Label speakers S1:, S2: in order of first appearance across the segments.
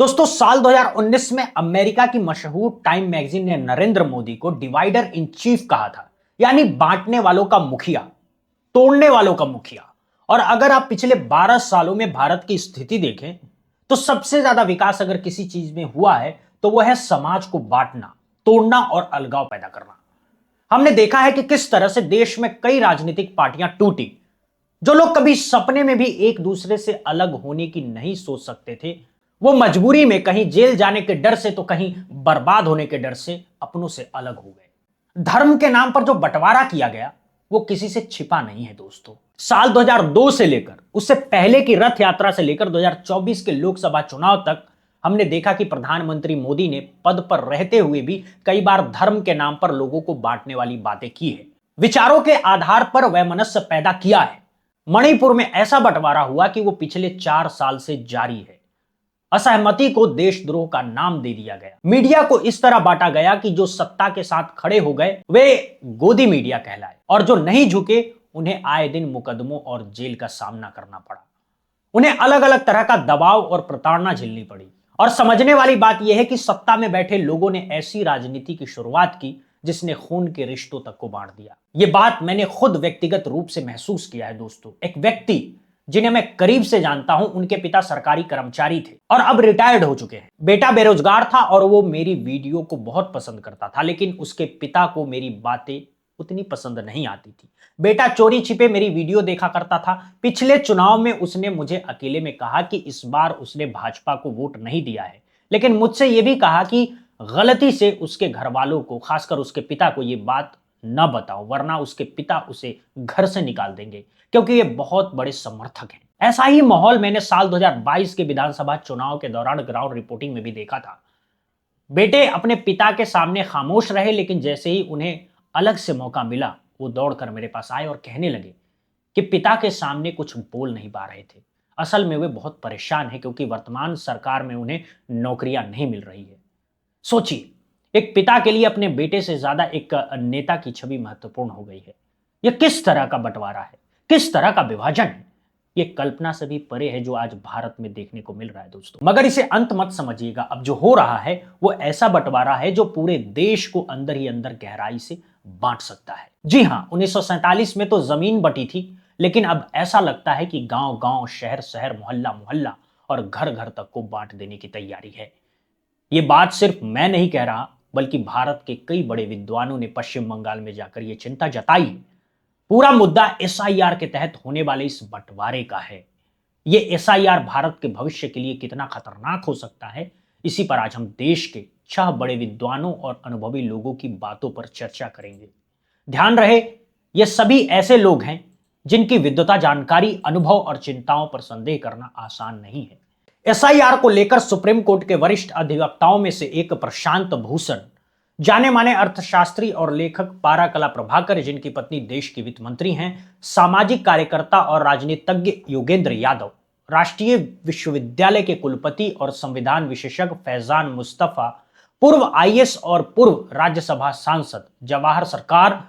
S1: दोस्तों, साल 2019 में अमेरिका की मशहूर टाइम मैगजीन ने नरेंद्र मोदी को डिवाइडर इन चीफ कहा था, यानी बांटने वालों का मुखिया, तोड़ने वालों का मुखिया। और अगर आप पिछले 12 सालों में भारत की स्थिति देखें तो सबसे ज्यादा विकास अगर किसी चीज में हुआ है तो वह है समाज को बांटना, तोड़ना और अलगाव पैदा करना। हमने देखा है कि किस तरह से देश में कई राजनीतिक पार्टियां टूटी। जो लोग कभी सपने में भी एक दूसरे से अलग होने की नहीं सोच सकते थे, वो मजबूरी में कहीं जेल जाने के डर से तो कहीं बर्बाद होने के डर से अपनों से अलग हो गए। धर्म के नाम पर जो बंटवारा किया गया वो किसी से छिपा नहीं है दोस्तों। साल 2002 से लेकर उससे पहले की रथ यात्रा से लेकर 2024 के लोकसभा चुनाव तक हमने देखा कि प्रधानमंत्री मोदी ने पद पर रहते हुए भी कई बार धर्म के नाम पर लोगों को बांटने वाली बातें की है, विचारों के आधार पर वैमनस्य पैदा किया है। मणिपुर में ऐसा बंटवारा हुआ कि वो पिछले 4 साल से जारी है। असहमति को देशद्रोह का नाम दे दिया गया। मीडिया को इस तरह बांटा गया कि जो सत्ता के साथ खड़े हो गए वे गोदी मीडिया कहलाए, और जो नहीं झुके उन्हें आए दिन मुकदमों और जेल का सामना करना पड़ा। उन्हें अलग अलग तरह का दबाव और प्रताड़ना झेलनी पड़ी। और समझने वाली बात यह है कि सत्ता में बैठे लोगों ने ऐसी राजनीति की शुरुआत की जिसने खून के रिश्तों तक को बांट दिया। यह बात मैंने खुद व्यक्तिगत रूप से महसूस किया है दोस्तों। एक व्यक्ति जिन्हें मैं करीब से जानता हूं, उनके पिता सरकारी कर्मचारी थे और अब रिटायर्ड हो चुके हैं। बेटा बेरोजगार था और वो मेरी वीडियो को बहुत पसंद करता था, लेकिन उसके पिता को मेरी बातें उतनी पसंद नहीं आती थी। बेटा चोरी छिपे मेरी वीडियो देखा करता था। पिछले चुनाव में उसने मुझे अकेले में कहा कि इस बार उसने भाजपा को वोट नहीं दिया है, लेकिन मुझसे यह भी कहा कि गलती से उसके घर वालों को, खासकर उसके पिता को, यह बात न बताओ वरना उसके पिता उसे घर से निकाल देंगे, क्योंकि ये बहुत बड़े समर्थक हैं। ऐसा ही माहौल मैंने साल 2022 के विधानसभा चुनाव के दौरान ग्राउंड रिपोर्टिंग में भी देखा था। बेटे अपने पिता के सामने खामोश रहे, लेकिन जैसे ही उन्हें अलग से मौका मिला वो दौड़कर मेरे पास आए और कहने लगे कि पिता के सामने कुछ बोल नहीं पा रहे थे। असल में वे बहुत परेशान हैं क्योंकि वर्तमान सरकार में उन्हें नौकरियां नहीं मिल रही है। सोचिए, एक पिता के लिए अपने बेटे से ज्यादा एक नेता की छवि महत्वपूर्ण हो गई है। यह किस तरह का बंटवारा है, किस तरह का विभाजन है, यह कल्पना से भी परे है जो आज भारत में देखने को मिल रहा है दोस्तों। मगर इसे अंत मत समझिएगा। अब जो हो रहा है वो ऐसा बंटवारा है जो पूरे देश को अंदर ही अंदर गहराई से बांट सकता है। जी हां, 1947 में तो जमीन बटी थी, लेकिन अब ऐसा लगता है कि गांव गांव, शहर शहर, मोहल्ला मोहल्ला और घर घर तक को बांट देने की तैयारी है। ये बात सिर्फ मैं नहीं कह रहा, बल्कि भारत के कई बड़े विद्वानों ने पश्चिम बंगाल में जाकर यह चिंता जताई है। पूरा मुद्दा एसआईआर के तहत होने वाले इस बंटवारे का है। यह एसआईआर भारत के भविष्य के लिए कितना खतरनाक हो सकता है, इसी पर आज हम देश के 6 बड़े विद्वानों और अनुभवी लोगों की बातों पर चर्चा करेंगे। ध्यान रहे, ये सभी ऐसे लोग हैं जिनकी विद्वता, जानकारी, अनुभव और चिंताओं पर संदेह करना आसान नहीं है। एसआईआर को लेकर सुप्रीम कोर्ट के वरिष्ठ अधिवक्ताओं में से एक प्रशांत भूषण, जाने माने अर्थशास्त्री और लेखक पाराकला प्रभाकर, जिनकी पत्नी देश की वित्त मंत्री हैं, सामाजिक कार्यकर्ता और राजनीतिज्ञ योगेंद्र यादव, राष्ट्रीय विश्वविद्यालय के कुलपति और संविधान विशेषज्ञ फैजान मुस्तफा, पूर्व आईएएस और पूर्व राज्यसभा सांसद जवाहर सरकार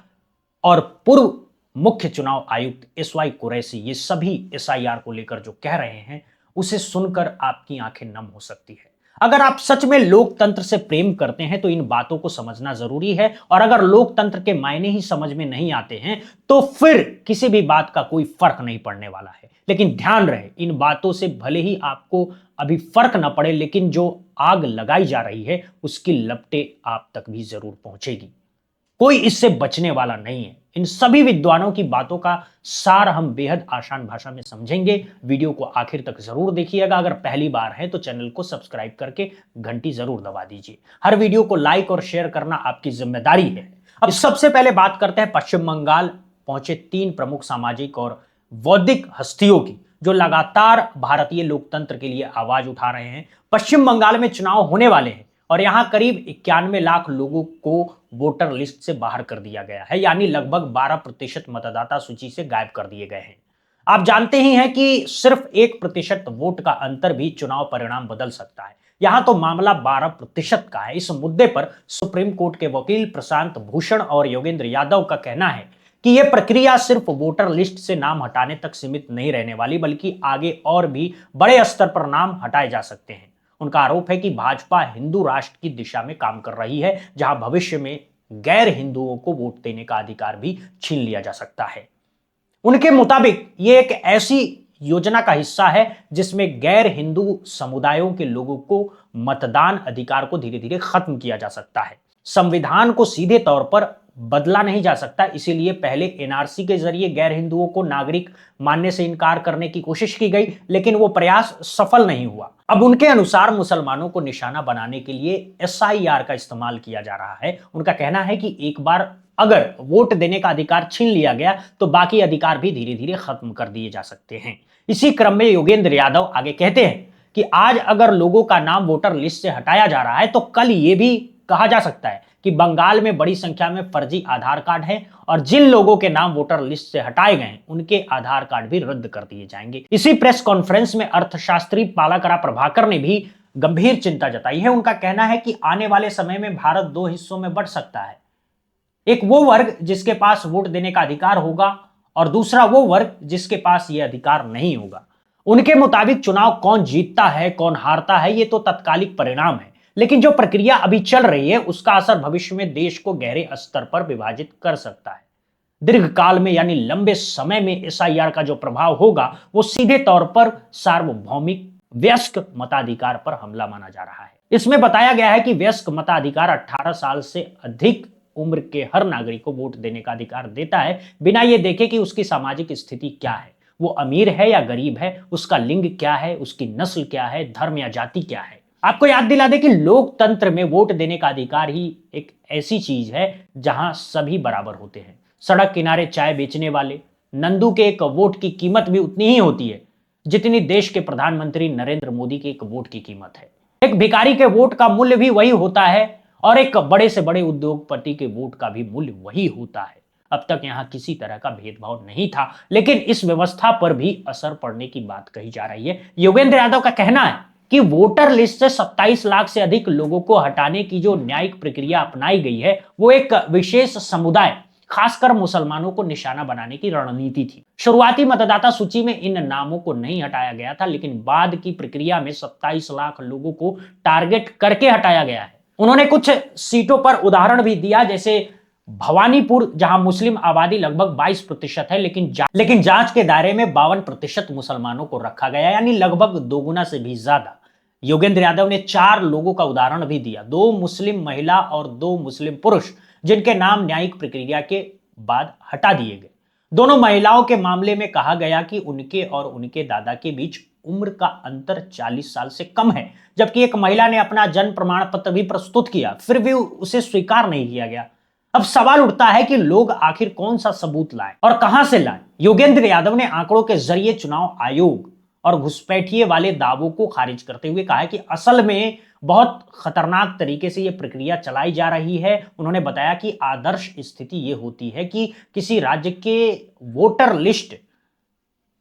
S1: और पूर्व मुख्य चुनाव आयुक्त एसवाई कुरैशी, ये सभी एसआईआर को लेकर जो कह रहे हैं उसे सुनकर आपकी आंखें नम हो सकती है। अगर आप सच में लोकतंत्र से प्रेम करते हैं तो इन बातों को समझना जरूरी है, और अगर लोकतंत्र के मायने ही समझ में नहीं आते हैं तो फिर किसी भी बात का कोई फर्क नहीं पड़ने वाला है। लेकिन ध्यान रहे, इन बातों से भले ही आपको अभी फर्क ना पड़े, लेकिन जो आग लगाई जा रही है उसकी लपटें आप तक भी जरूर पहुंचेगी। कोई इससे बचने वाला नहीं है। इन सभी विद्वानों की बातों का सार हम बेहद आसान भाषा में समझेंगे। वीडियो को आखिर तक जरूर देखिएगा। अगर पहली बार है तो चैनल को सब्सक्राइब करके घंटी जरूर दबा दीजिए। हर वीडियो को लाइक और शेयर करना आपकी जिम्मेदारी है। अब सबसे पहले बात करते हैं पश्चिम बंगाल पहुंचे 3 प्रमुख सामाजिक और बौद्धिक हस्तियों की, जो लगातार भारतीय लोकतंत्र के लिए आवाज उठा रहे हैं। पश्चिम बंगाल में चुनाव होने वाले हैं और यहां करीब 91 लाख लोगों को वोटर लिस्ट से बाहर कर दिया गया है, यानी लगभग 12% मतदाता सूची से गायब कर दिए गए हैं। आप जानते ही हैं कि सिर्फ 1% वोट का अंतर भी चुनाव परिणाम बदल सकता है। यहां तो मामला 12% का है। इस मुद्दे पर सुप्रीम कोर्ट के वकील प्रशांत भूषण और योगेंद्र यादव का कहना है कि यह प्रक्रिया सिर्फ वोटर लिस्ट से नाम हटाने तक सीमित नहीं रहने वाली, बल्कि आगे और भी बड़े स्तर पर नाम हटाए जा सकते हैं। उनका आरोप है कि भाजपा हिंदू राष्ट्र की दिशा में काम कर रही है, जहां भविष्य में गैर हिंदुओं को वोट देने का अधिकार भी छीन लिया जा सकता है। उनके मुताबिक यह एक ऐसी योजना का हिस्सा है जिसमें गैर हिंदू समुदायों के लोगों को मतदान अधिकार को धीरे धीरे खत्म किया जा सकता है। संविधान को सीधे तौर पर बदला नहीं जा सकता, इसीलिए पहले एनआरसी के जरिए गैर हिंदुओं को नागरिक मानने से इनकार करने की कोशिश की गई, लेकिन वो प्रयास सफल नहीं हुआ। अब उनके अनुसार मुसलमानों को निशाना बनाने के लिए एसआईआर का इस्तेमाल किया जा रहा है। उनका कहना है कि एक बार अगर वोट देने का अधिकार छीन लिया गया तो बाकी अधिकार भी धीरे धीरे खत्म कर दिए जा सकते हैं। इसी क्रम में योगेंद्र यादव आगे कहते हैं कि आज अगर लोगों का नाम वोटर लिस्ट से हटाया जा रहा है तो कल यह भी कहा जा सकता है कि बंगाल में बड़ी संख्या में फर्जी आधार कार्ड हैं और जिन लोगों के नाम वोटर लिस्ट से हटाए गए उनके आधार कार्ड भी रद्द कर दिए जाएंगे। इसी प्रेस कॉन्फ्रेंस में अर्थशास्त्री पालाकरा प्रभाकर ने भी गंभीर चिंता जताई है। उनका कहना है कि आने वाले समय में भारत दो हिस्सों में बढ़ सकता है, एक वो वर्ग जिसके पास वोट देने का अधिकार होगा और दूसरा वो वर्ग जिसके पास यह अधिकार नहीं होगा। उनके मुताबिक चुनाव कौन जीतता है कौन हारता है ये तो तत्कालिक परिणाम है, लेकिन जो प्रक्रिया अभी चल रही है उसका असर भविष्य में देश को गहरे स्तर पर विभाजित कर सकता है। दीर्घकाल में यानी लंबे समय में एसआईआर का जो प्रभाव होगा वो सीधे तौर पर सार्वभौमिक वयस्क मताधिकार पर हमला माना जा रहा है। इसमें बताया गया है कि वयस्क मताधिकार 18 साल से अधिक उम्र के हर नागरिक को वोट देने का अधिकार देता है, बिना यह देखे कि उसकी सामाजिक स्थिति क्या है, वो अमीर है या गरीब है, उसका लिंग क्या है, उसकी नस्ल क्या है, धर्म या जाति क्या है। आपको याद दिला दे कि लोकतंत्र में वोट देने का अधिकार ही एक ऐसी चीज है जहां सभी बराबर होते हैं। सड़क किनारे चाय बेचने वाले नंदू के एक वोट की कीमत भी उतनी ही होती है जितनी देश के प्रधानमंत्री नरेंद्र मोदी के एक वोट की कीमत है। एक भिखारी के वोट का मूल्य भी वही होता है और एक बड़े से बड़े उद्योगपति के वोट का भी मूल्य वही होता है। अब तक यहां किसी तरह का भेदभाव नहीं था, लेकिन इस व्यवस्था पर भी असर पड़ने की बात कही जा रही है। योगेंद्र यादव का कहना है कि वोटर लिस्ट से 27 लाख से अधिक लोगों को हटाने की जो न्यायिक प्रक्रिया अपनाई गई है वो एक विशेष समुदाय खासकर मुसलमानों को निशाना बनाने की रणनीति थी। शुरुआती मतदाता सूची में इन नामों को नहीं हटाया गया था, लेकिन बाद की प्रक्रिया में 27 लाख लोगों को टारगेट करके हटाया गया है। उन्होंने कुछ सीटों पर उदाहरण भी दिया, जैसे भवानीपुर जहां मुस्लिम आबादी लगभग 22% है, लेकिन जांच के दायरे में 52% मुसलमानों को रखा गया, यानी लगभग दोगुना से भी ज्यादा। योगेंद्र यादव ने 4 लोगों का उदाहरण भी दिया, 2 मुस्लिम महिला और 2 मुस्लिम पुरुष, जिनके नाम न्यायिक प्रक्रिया के बाद हटा दिए गए। दोनों महिलाओं के मामले में कहा गया कि उनके और उनके दादा के बीच उम्र का अंतर 40 साल से कम है, जबकि एक महिला ने अपना जन्म प्रमाण पत्र भी प्रस्तुत किया, फिर भी उसे स्वीकार नहीं किया गया। अब सवाल उठता है कि लोग आखिर कौन सा सबूत लाए और कहां से लाए। योगेंद्र यादव ने आंकड़ों के जरिए चुनाव आयोग और घुसपैठिए वाले दावों को खारिज करते हुए कहा है कि असल में बहुत खतरनाक तरीके से यह प्रक्रिया चलाई जा रही है। उन्होंने बताया कि आदर्श स्थिति यह होती है कि किसी राज्य के वोटर लिस्ट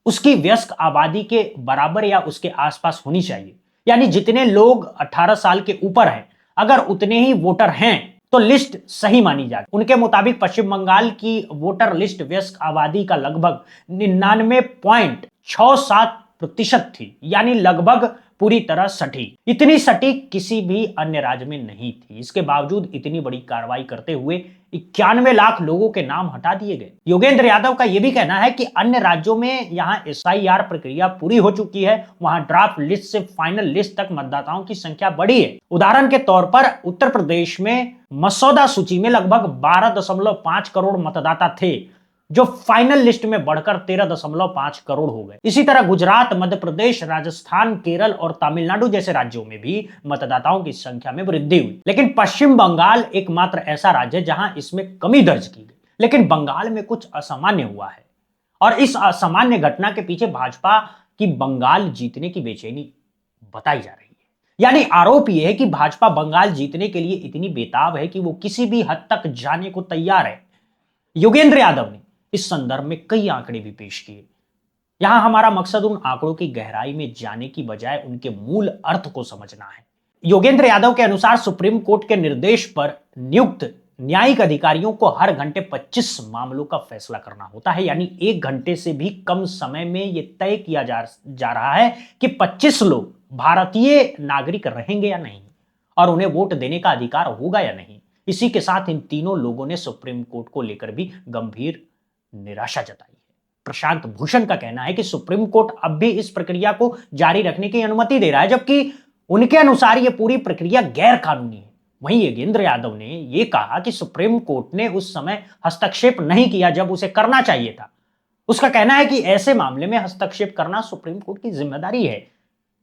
S1: उसकी वयस्क आबादी के बराबर या उसके आसपास होनी चाहिए, यानी जितने लोग 18 साल के ऊपर हैं अगर उतने ही वोटर हैं तो लिस्ट सही मानी जाए। उनके मुताबिक पश्चिम बंगाल की वोटर लिस्ट वयस्क आबादी का लगभग 99.67% थी, यानी लगभग पूरी तरह सटीक। इतनी सटीक किसी भी अन्य राज्य में नहीं थी। इसके बावजूद इतनी बड़ी कार्रवाई करते हुए 91 लाख लोगों के नाम हटा दिए गए। योगेंद्र यादव का यह भी कहना है कि अन्य राज्यों में यहां एसआईआर प्रक्रिया पूरी हो चुकी है, वहां ड्राफ्ट लिस्ट से फाइनल लिस्ट तक मतदाताओं की संख्या बढ़ी है। उदाहरण के तौर पर उत्तर प्रदेश में मसौदा सूची में लगभग 12.5 करोड़ मतदाता थे, जो फाइनल लिस्ट में बढ़कर 13.5 करोड़ हो गए। इसी तरह गुजरात, मध्य प्रदेश, राजस्थान, केरल और तमिलनाडु जैसे राज्यों में भी मतदाताओं की संख्या में वृद्धि हुई। लेकिन पश्चिम बंगाल एकमात्र ऐसा राज्य है जहां इसमें कमी दर्ज की गई। लेकिन बंगाल में कुछ असामान्य हुआ है और इस असामान्य घटना के पीछे भाजपा की बंगाल जीतने की बेचैनी बताई जा रही है। यानी आरोप यह है कि भाजपा बंगाल जीतने के लिए इतनी बेताब है कि वो किसी भी हद तक जाने को तैयार है। योगेंद्र यादव ने इस संदर्भ में कई आंकड़े भी पेश किए। यहां हमारा मकसद उन आंकड़ों की गहराई में जाने की बजाय उनके मूल अर्थ को समझना है। योगेंद्र यादव के अनुसार सुप्रीम कोर्ट के निर्देश पर नियुक्त न्यायिक अधिकारियों को हर घंटे 25 मामलों का फैसला करना होता है, यानी 1 घंटे से भी कम समय में यह तय किया जा रहा है कि 25 लोग भारतीय नागरिक रहेंगे या नहीं और उन्हें वोट देने का अधिकार होगा या नहीं। इसी के साथ इन तीनों लोगों ने सुप्रीम कोर्ट को लेकर भी गंभीर निराशा जताई है। प्रशांत भूषण का कहना है कि सुप्रीम कोर्ट अब भी इस प्रक्रिया को जारी रखने की अनुमति दे रहा है, जबकि उनके अनुसार यह पूरी प्रक्रिया गैर कानूनी है। वहीं योगेंद्र यादव ने यह कहा कि सुप्रीम कोर्ट ने उस समय हस्तक्षेप नहीं किया जब उसे करना चाहिए था। उसका कहना है कि ऐसे मामले में हस्तक्षेप करना सुप्रीम कोर्ट की जिम्मेदारी है,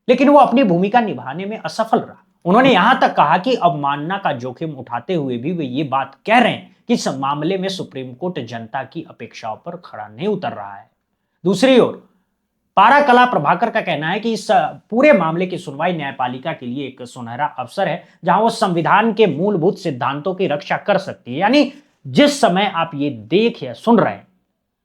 S1: लेकिन वो अपनी भूमिका निभाने में असफल रहा। उन्होंने यहां तक कहा कि अवमानना का जोखिम उठाते हुए भी वे ये बात कह रहे हैं कि इस मामले में सुप्रीम कोर्ट जनता की अपेक्षाओं पर खड़ा नहीं उतर रहा है। दूसरी ओर पारा कला प्रभाकर का कहना है कि इस पूरे मामले की सुनवाई न्यायपालिका के लिए एक सुनहरा अवसर है, जहां वो संविधान के मूलभूत सिद्धांतों की रक्षा कर सकती है। यानी जिस समय आप ये देख या सुन रहे हैं,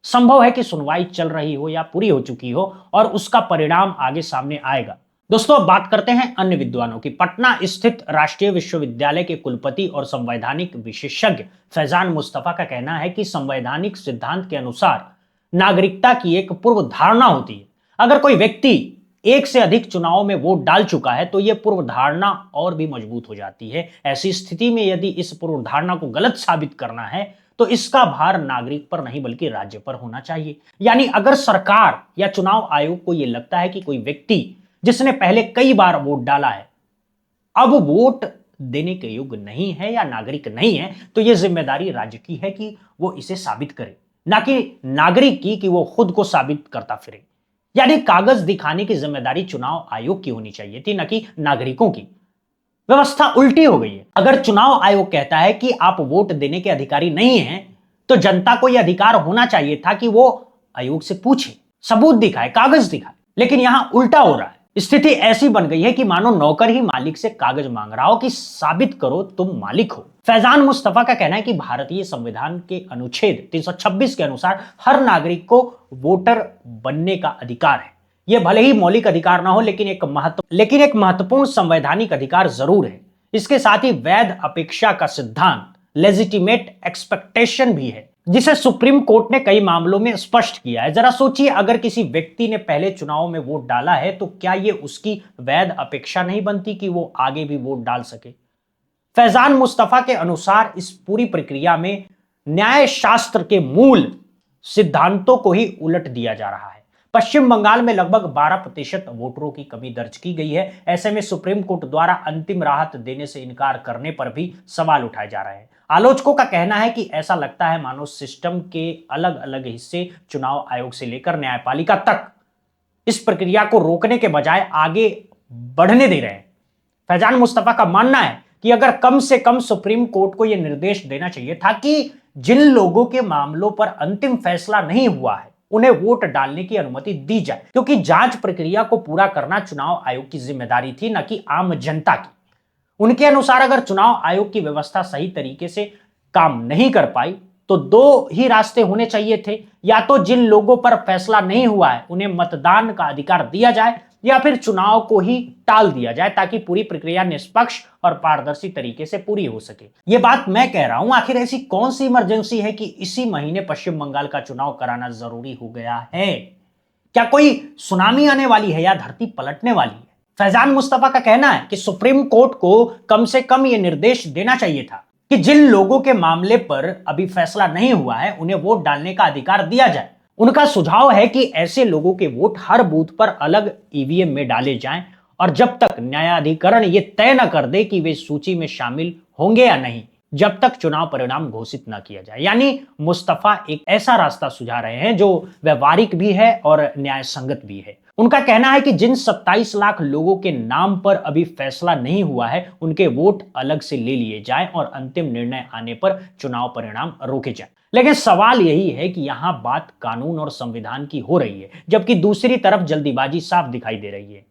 S1: संभव है कि सुनवाई चल रही हो या पूरी हो चुकी हो और उसका परिणाम आगे सामने आएगा। दोस्तों, अब बात करते हैं अन्य विद्वानों की। पटना स्थित राष्ट्रीय विश्वविद्यालय के कुलपति और संवैधानिक विशेषज्ञ फैजान मुस्तफा का कहना है कि संवैधानिक सिद्धांत के अनुसार नागरिकता की एक पूर्व धारणा होती है। अगर कोई व्यक्ति एक से अधिक चुनावों में वोट डाल चुका है तो यह पूर्व धारणा और भी मजबूत हो जाती है। ऐसी स्थिति में यदि इस पूर्व धारणा को गलत साबित करना है तो इसका भार नागरिक पर नहीं बल्कि राज्य पर होना चाहिए। यानी अगर सरकार या चुनाव आयोग को यह लगता है कि कोई व्यक्ति जिसने पहले कई बार वोट डाला है अब वोट देने के योग्य नहीं है या नागरिक नहीं है, तो यह जिम्मेदारी राज्य की है कि वो इसे साबित करे, ना कि नागरिक की कि वो खुद को साबित करता फिरे। यानी कागज दिखाने की जिम्मेदारी चुनाव आयोग की होनी चाहिए थी, न कि नागरिकों की। व्यवस्था उल्टी हो गई है। अगर चुनाव आयोग कहता है कि आप वोट देने के अधिकारी नहीं हैं, तो जनता को यह अधिकार होना चाहिए था कि वो आयोग से पूछे, सबूत दिखाए, कागज दिखाए। लेकिन यहां उल्टा हो रहा है। स्थिति ऐसी बन गई है कि मानो नौकर ही मालिक से कागज मांग रहा हो कि साबित करो तुम मालिक हो। फैजान मुस्तफा का कहना है कि भारतीय संविधान के अनुच्छेद 326 के अनुसार हर नागरिक को वोटर बनने का अधिकार है। यह भले ही मौलिक अधिकार ना हो, लेकिन एक महत्वपूर्ण संवैधानिक अधिकार जरूर है। इसके साथ ही वैध अपेक्षा का सिद्धांत लेजिटिमेट एक्सपेक्टेशन भी है, जिसे सुप्रीम कोर्ट ने कई मामलों में स्पष्ट किया है। जरा सोचिए, अगर किसी व्यक्ति ने पहले चुनाव में वोट डाला है तो क्या यह उसकी वैध अपेक्षा नहीं बनती कि वो आगे भी वोट डाल सके। फैजान मुस्तफा के अनुसार इस पूरी प्रक्रिया में न्याय शास्त्र के मूल सिद्धांतों को ही उलट दिया जा रहा है। पश्चिम बंगाल में लगभग 12% वोटरों की कमी दर्ज की गई है। ऐसे में सुप्रीम कोर्ट द्वारा अंतिम राहत देने से इनकार करने पर भी सवाल उठाए जा रहे हैं। आलोचकों का कहना है कि ऐसा लगता है मानो सिस्टम के अलग अलग हिस्से चुनाव आयोग से लेकर न्यायपालिका तक इस प्रक्रिया को रोकने के बजाय आगे बढ़ने दे रहे हैं। फैजान मुस्तफा का मानना है कि अगर कम से कम सुप्रीम कोर्ट को यह निर्देश देना चाहिए था कि जिन लोगों के मामलों पर अंतिम फैसला नहीं हुआ है उन्हें वोट डालने की अनुमति दी जाए, क्योंकि जांच प्रक्रिया को पूरा करना चुनाव आयोग की जिम्मेदारी थी, न कि आम जनता की। उनके अनुसार अगर चुनाव आयोग की व्यवस्था सही तरीके से काम नहीं कर पाई तो दो ही रास्ते होने चाहिए थे। या तो जिन लोगों पर फैसला नहीं हुआ है उन्हें मतदान का अधिकार दिया जाए, या फिर चुनाव को ही टाल दिया जाए, ताकि पूरी प्रक्रिया निष्पक्ष और पारदर्शी तरीके से पूरी हो सके। यह बात मैं कह रहा हूं, आखिर ऐसी कौन सी इमरजेंसी है कि इसी महीने पश्चिम बंगाल का चुनाव कराना जरूरी हो गया है? क्या कोई सुनामी आने वाली है या धरती पलटने वाली है? फैजान मुस्तफा का कहना है कि सुप्रीम कोर्ट को कम से कम यह निर्देश देना चाहिए था कि जिन लोगों के मामले पर अभी फैसला नहीं हुआ है उन्हें वोट डालने का अधिकार दिया जाए। उनका सुझाव है कि ऐसे लोगों के वोट हर बूथ पर अलग ईवीएम में डाले जाएं और जब तक न्यायाधिकरण ये तय न कर दे कि वे सूची में शामिल होंगे या नहीं, जब तक चुनाव परिणाम घोषित न किया जाए। यानी मुस्तफा एक ऐसा रास्ता सुझा रहे हैं जो व्यवहारिक भी है और न्याय संगत भी है। उनका कहना है कि जिन 27 लाख लोगों के नाम पर अभी फैसला नहीं हुआ है उनके वोट अलग से ले लिए जाएं और अंतिम निर्णय आने पर चुनाव परिणाम रोके जाएं। लेकिन सवाल यही है कि यहां बात कानून और संविधान की हो रही है, जबकि दूसरी तरफ जल्दीबाजी साफ दिखाई दे रही है।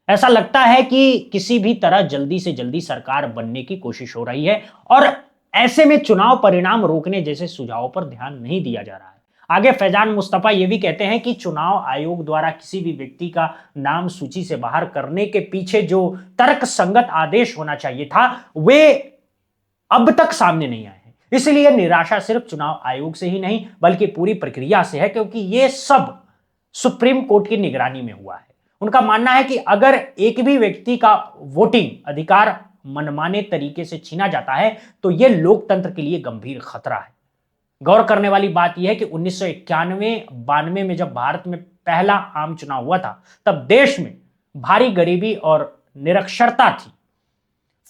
S1: ऐसा लगता है कि किसी भी तरह जल्दी से जल्दी सरकार बनने की कोशिश हो रही है और ऐसे में चुनाव परिणाम रोकने जैसे सुझावों पर ध्यान नहीं दिया जा रहा है। आगे फैजान मुस्तफा ये भी कहते हैं कि चुनाव आयोग द्वारा किसी भी व्यक्ति का नाम सूची से बाहर करने के पीछे जो तर्क संगत आदेश होना चाहिए था वे अब तक सामने नहीं आए हैं। इसलिए निराशा सिर्फ चुनाव आयोग से ही नहीं बल्कि पूरी प्रक्रिया से है, क्योंकि ये सब सुप्रीम कोर्ट की निगरानी में हुआ है। उनका मानना है कि अगर एक भी व्यक्ति का वोटिंग अधिकार मनमाने तरीके से छीना जाता है तो यह लोकतंत्र के लिए गंभीर खतरा है। गौर करने वाली बात यह है कि 1991-92 में जब भारत में पहला आम चुनाव हुआ था, तब देश में भारी गरीबी और निरक्षरता थी।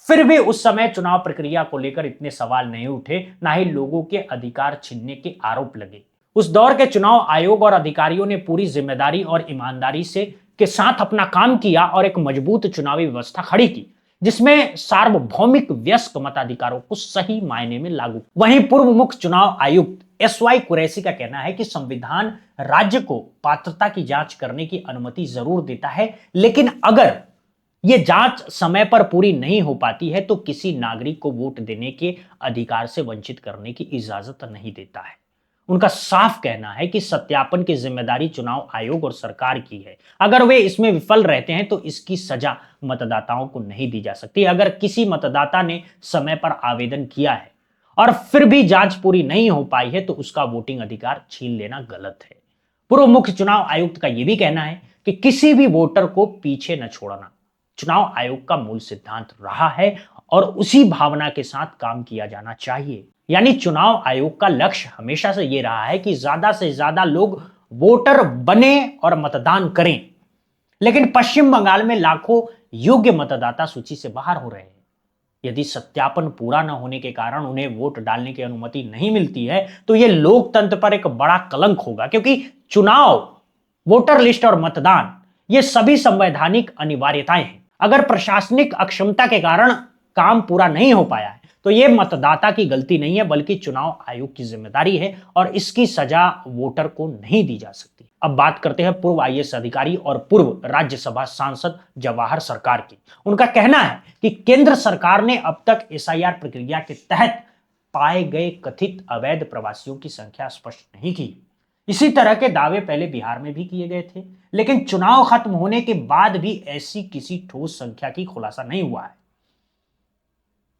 S1: फिर भी उस समय चुनाव प्रक्रिया को लेकर इतने सवाल नहीं उठे, ना ही लोगों के अधिकार छीनने के आरोप लगे। उस दौर के चुनाव आयोग और अधिकारियों ने पूरी जिम्मेदारी और ईमानदारी से के साथ अपना काम किया और एक मजबूत चुनावी व्यवस्था खड़ी की, जिसमें सार्वभौमिक वयस्क मताधिकारों को सही मायने में लागू। वहीं पूर्व मुख्य चुनाव आयुक्त एसवाई कुरैशी का कहना है कि संविधान राज्य को पात्रता की जांच करने की अनुमति जरूर देता है, लेकिन अगर यह जांच समय पर पूरी नहीं हो पाती है तो किसी नागरिक को वोट देने के अधिकार से वंचित करने की इजाजत नहीं देता है। उनका साफ कहना है कि सत्यापन की जिम्मेदारी चुनाव आयोग और सरकार की है। अगर वे इसमें विफल रहते हैं तो इसकी सजा मतदाताओं को नहीं दी जा सकती। अगर किसी मतदाता ने समय पर आवेदन किया है और फिर भी जांच पूरी नहीं हो पाई है तो उसका वोटिंग अधिकार छीन लेना गलत है। पूर्व मुख्य चुनाव आयुक्त का यह भी कहना है कि किसी भी वोटर को पीछे न छोड़ना चुनाव आयोग का मूल सिद्धांत रहा है और उसी भावना के साथ काम किया जाना चाहिए। यानी चुनाव आयोग का लक्ष्य हमेशा से यह रहा है कि ज्यादा से ज्यादा लोग वोटर बने और मतदान करें। लेकिन पश्चिम बंगाल में लाखों योग्य मतदाता सूची से बाहर हो रहे हैं। यदि सत्यापन पूरा न होने के कारण उन्हें वोट डालने की अनुमति नहीं मिलती है तो यह लोकतंत्र पर एक बड़ा कलंक होगा, क्योंकि चुनाव, वोटर लिस्ट और मतदान ये सभी संवैधानिक अनिवार्यताएं हैं। अगर प्रशासनिक अक्षमता के कारण काम पूरा नहीं हो पाया है तो यह मतदाता की गलती नहीं है बल्कि चुनाव आयोग की जिम्मेदारी है और इसकी सजा वोटर को नहीं दी जा सकती। अब बात करते हैं पूर्व आईएएस अधिकारी और पूर्व राज्यसभा सांसद जवाहर सरकार की। उनका कहना है कि केंद्र सरकार ने अब तक एसआईआर प्रक्रिया के तहत पाए गए कथित अवैध प्रवासियों की संख्या स्पष्ट नहीं की। इसी तरह के दावे पहले बिहार में भी किए गए थे, लेकिन चुनाव खत्म होने के बाद भी ऐसी किसी ठोस संख्या की खुलासा नहीं हुआ है।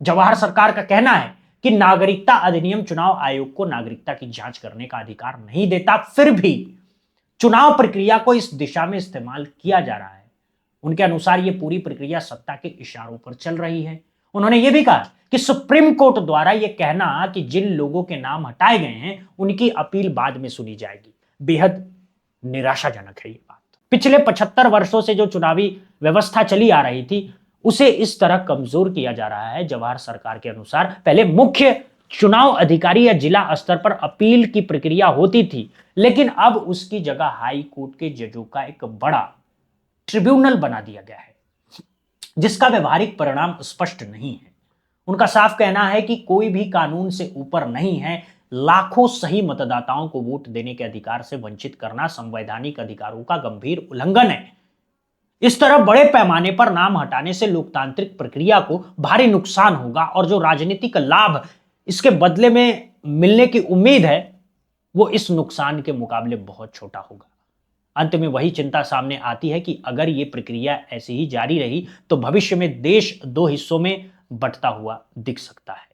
S1: जवाहर सरकार का कहना है कि नागरिकता अधिनियम चुनाव आयोग को नागरिकता की जांच करने का अधिकार नहीं देता, फिर भी चुनाव प्रक्रिया को इस दिशा में इस्तेमाल किया जा रहा है। उनके अनुसार यह पूरी प्रक्रिया सत्ता के इशारों पर चल रही है। उन्होंने यह भी कहा कि सुप्रीम कोर्ट द्वारा यह कहना कि जिन लोगों के नाम हटाए गए हैं उनकी अपील बाद में सुनी जाएगी, बेहद निराशाजनक है। ये बात पिछले 75 वर्षों से जो चुनावी व्यवस्था चली आ रही थी उसे इस तरह कमजोर किया जा रहा है। जवाहर सरकार के अनुसार पहले मुख्य चुनाव अधिकारी या जिला स्तर पर अपील की प्रक्रिया होती थी, लेकिन अब उसकी जगह हाई कोर्ट के जजों का एक बड़ा ट्रिब्यूनल बना दिया गया है जिसका व्यवहारिक परिणाम स्पष्ट नहीं है। उनका साफ कहना है कि कोई भी कानून से ऊपर नहीं है। लाखों सही मतदाताओं को वोट देने के अधिकार से वंचित करना संवैधानिक अधिकारों का गंभीर उल्लंघन है। इस तरह बड़े पैमाने पर नाम हटाने से लोकतांत्रिक प्रक्रिया को भारी नुकसान होगा और जो राजनीतिक लाभ इसके बदले में मिलने की उम्मीद है वो इस नुकसान के मुकाबले बहुत छोटा होगा। अंत में वही चिंता सामने आती है कि अगर ये प्रक्रिया ऐसी ही जारी रही तो भविष्य में देश दो हिस्सों में बंटता हुआ दिख सकता है।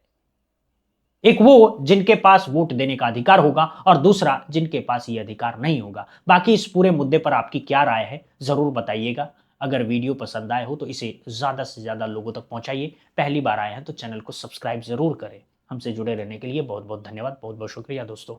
S1: एक वो जिनके पास वोट देने का अधिकार होगा और दूसरा जिनके पास ये अधिकार नहीं होगा। बाकी इस पूरे मुद्दे पर आपकी क्या राय है जरूर बताइएगा। अगर वीडियो पसंद आए हो तो इसे ज्यादा से ज्यादा लोगों तक पहुंचाइए। पहली बार आए हैं तो चैनल को सब्सक्राइब जरूर करें। हमसे जुड़े रहने के लिए बहुत बहुत धन्यवाद, बहुत बहुत शुक्रिया दोस्तों।